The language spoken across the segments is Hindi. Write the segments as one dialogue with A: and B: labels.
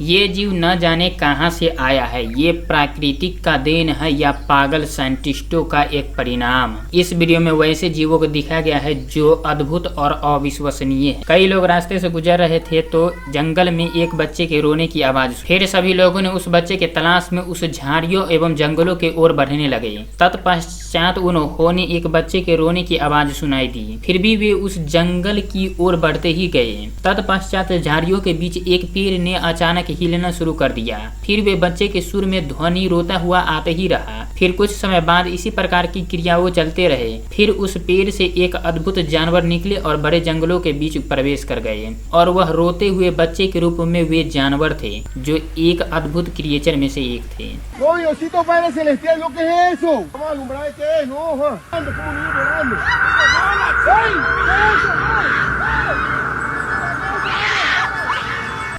A: ये जीव न जाने कहां से आया है, ये प्राकृतिक का देन है या पागल साइंटिस्टों का एक परिणाम। इस वीडियो में वैसे जीवों को दिखाया गया है जो अद्भुत और अविश्वसनीय है। कई लोग रास्ते से गुजर रहे थे तो जंगल में एक बच्चे के रोने की आवाज सुनी। फिर सभी लोगों ने उस बच्चे के तलाश में उस झाड़ियों एवं जंगलों के ओर बढ़ने लगे। तत्पश्चात उन्होंने एक बच्चे के रोने की आवाज सुनाई दी। फिर भी वे उस जंगल की ओर बढ़ते ही गए। तत्पश्चात झाड़ियों के बीच एक पेड़ ने अचानक हिलना शुरू कर दिया। फिर वे बच्चे के सुर में ध्वनि रोता हुआ आते ही रहा। फिर कुछ समय बाद इसी प्रकार की क्रियाओं चलते रहे। फिर उस पेड़ से एक अद्भुत जानवर निकले और बड़े जंगलों के बीच प्रवेश कर गए और वह रोते हुए बच्चे के रूप में वे जानवर थे जो एक अद्भुत क्रिएचर में से एक थे।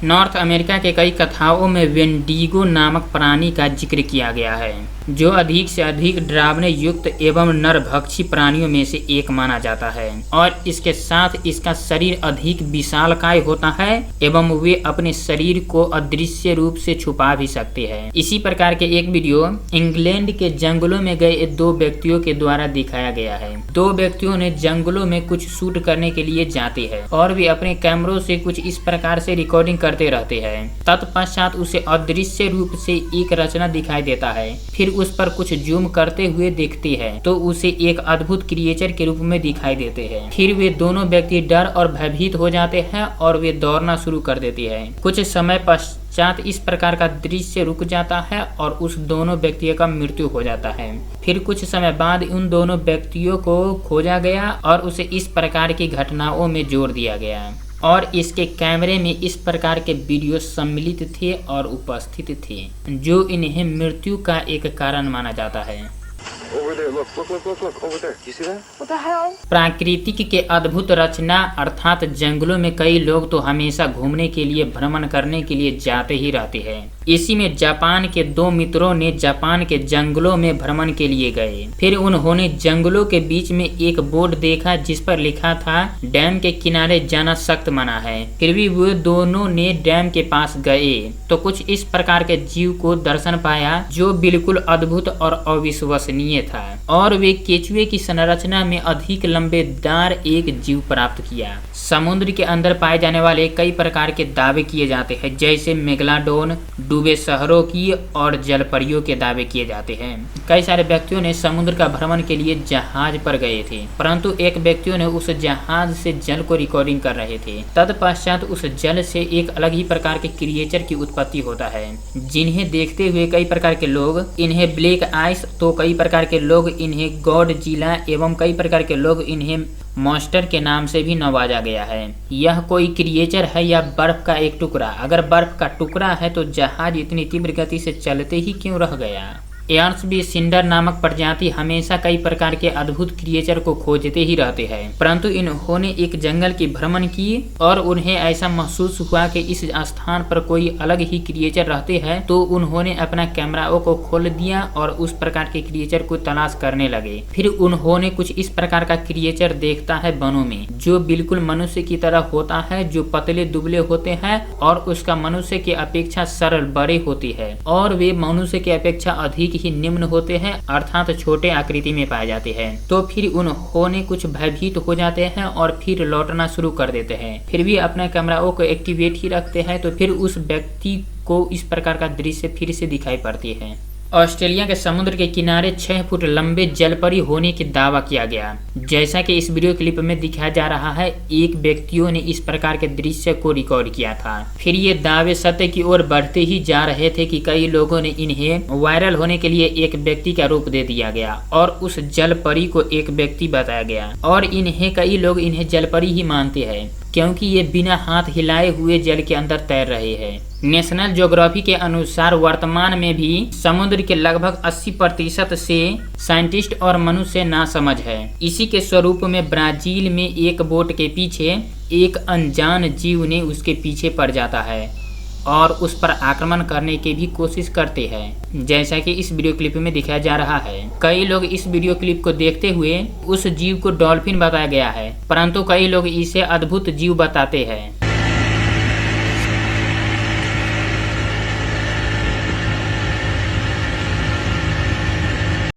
A: नॉर्थ अमेरिका के कई कथाओं में वेंडिगो नामक प्राणी का जिक्र किया गया है जो अधिक से अधिक डरावने युक्त एवं नरभक्षी प्राणियों में से एक माना जाता है और इसके साथ इसका शरीर अधिक विशालकाय होता है एवं वे अपने शरीर को अदृश्य रूप से छुपा भी सकते हैं। इसी प्रकार के एक वीडियो इंग्लैंड के जंगलों में गए दो व्यक्तियों के द्वारा दिखाया गया है। दो व्यक्तियों ने जंगलों में कुछ शूट करने के लिए जाते हैं और वे अपने कैमरों से कुछ इस प्रकार से रिकॉर्डिंग करते रहते हैं। तत्पश्चात उसे अदृश्य रूप से एक रचना दिखाई देता है। फिर उस पर कुछ जूम करते हुए देखते हैं तो उसे एक अद्भुत क्रिएचर के रूप में दिखाई देते हैं। फिर वे दोनों व्यक्ति डर और भयभीत हो जाते हैं और वे दौड़ना शुरू कर देते हैं। कुछ समय पश्चात इस प्रकार का दृश्य रुक जाता है और उस दोनों व्यक्तियों का मृत्यु हो जाता है। फिर कुछ समय बाद उन दोनों व्यक्तियों को खोजा गया और उसे इस प्रकार की घटनाओं में जोड़ दिया गया और इसके कैमरे में इस प्रकार के वीडियो सम्मिलित थे और उपस्थित थे जो इन्हें मृत्यु का एक कारण माना जाता है। प्राकृतिक के अद्भुत रचना अर्थात जंगलों में कई लोग तो हमेशा घूमने के लिए भ्रमण करने के लिए जाते ही रहते हैं। इसी में जापान के दो मित्रों ने जापान के जंगलों में भ्रमण के लिए गए। फिर उन्होंने जंगलों के बीच में एक बोर्ड देखा जिस पर लिखा था डैम के किनारे जाना सख्त मना है। फिर भी वे दोनों ने डैम के पास गए तो कुछ इस प्रकार के जीव को दर्शन पाया जो बिल्कुल अद्भुत और अविश्वसनीय था और वे केचुए की संरचना में अधिक लंबेदार एक जीव प्राप्त किया। समुद्र के अंदर पाए जाने वाले कई प्रकार के दावे किए जाते हैं जैसे मेगलाडोन, डूबे शहरों की और जलपरियों के दावे किए जाते हैं। कई सारे व्यक्तियों ने समुद्र का भ्रमण के लिए जहाज पर गए थे परंतु एक व्यक्तियों ने उस जहाज से जल को रिकॉर्डिंग कर रहे थे। तत्पश्चात उस जल से एक अलग ही प्रकार के क्रिएचर की उत्पत्ति होता है जिन्हें देखते हुए कई प्रकार के लोग इन्हें ब्लैक आइस तो कई प्रकार के लोग इन्हें गॉडजिला एवं कई प्रकार के लोग इन्हें मॉन्स्टर के नाम से भी नवाजा गया है। यह कोई क्रिएचर है या बर्फ का एक टुकड़ा? अगर बर्फ का टुकड़ा है तो जहाज इतनी तीव्र गति से चलते ही क्यों रह गया? एर्न्स्ट सिंडर नामक प्रजाति हमेशा कई प्रकार के अद्भुत क्रिएचर को खोजते ही रहते हैं परंतु इन्होंने एक जंगल की भ्रमण की और उन्हें ऐसा महसूस हुआ कि इस स्थान पर कोई अलग ही क्रिएचर रहते हैं तो उन्होंने अपना कैमराओं को खोल दिया और उस प्रकार के क्रिएचर को तलाश करने लगे। फिर उन्होंने कुछ इस प्रकार का क्रिएचर देखता है वनों में जो बिल्कुल मनुष्य की तरह होता है, जो पतले दुबले होते हैं और उसका मनुष्य की अपेक्षा सरल बड़े होती है और वे मनुष्य की अपेक्षा अधिक ही निम्न होते हैं अर्थात छोटे आकृति में पाए जाते हैं। तो फिर उन्होंने कुछ भयभीत हो जाते हैं और फिर लौटना शुरू कर देते हैं। फिर भी अपने कैमराओं को एक्टिवेट ही रखते हैं तो फिर उस व्यक्ति को इस प्रकार का दृश्य फिर से दिखाई पड़ती है। ऑस्ट्रेलिया के समुद्र के किनारे 6 फुट लंबे जलपरी होने की दावा किया गया। जैसा कि इस वीडियो क्लिप में दिखाया जा रहा है एक व्यक्तियों ने इस प्रकार के दृश्य को रिकॉर्ड किया था। फिर ये दावे सत्य की ओर बढ़ते ही जा रहे थे कि कई लोगों ने इन्हें वायरल होने के लिए एक व्यक्ति का रूप दे दिया गया और उस जलपरी को एक व्यक्ति बताया गया और कई लोग इन्हें जलपरी ही मानते हैं क्योंकि ये बिना हाथ हिलाए हुए जल के अंदर तैर रहे हैं। नेशनल ज्योग्राफी के अनुसार वर्तमान में भी समुद्र के लगभग 80% से साइंटिस्ट और मनुष्य नासमझ है। इसी के स्वरूप में ब्राजील में एक बोट के पीछे एक अनजान जीव ने उसके पीछे पड़ जाता है और उस पर आक्रमण करने की भी कोशिश करते हैं जैसा कि इस वीडियो क्लिप में दिखाया जा रहा है। कई लोग इस वीडियो क्लिप को देखते हुए उस जीव को डॉल्फिन बताया गया है परंतु कई लोग इसे अद्भुत जीव बताते हैं।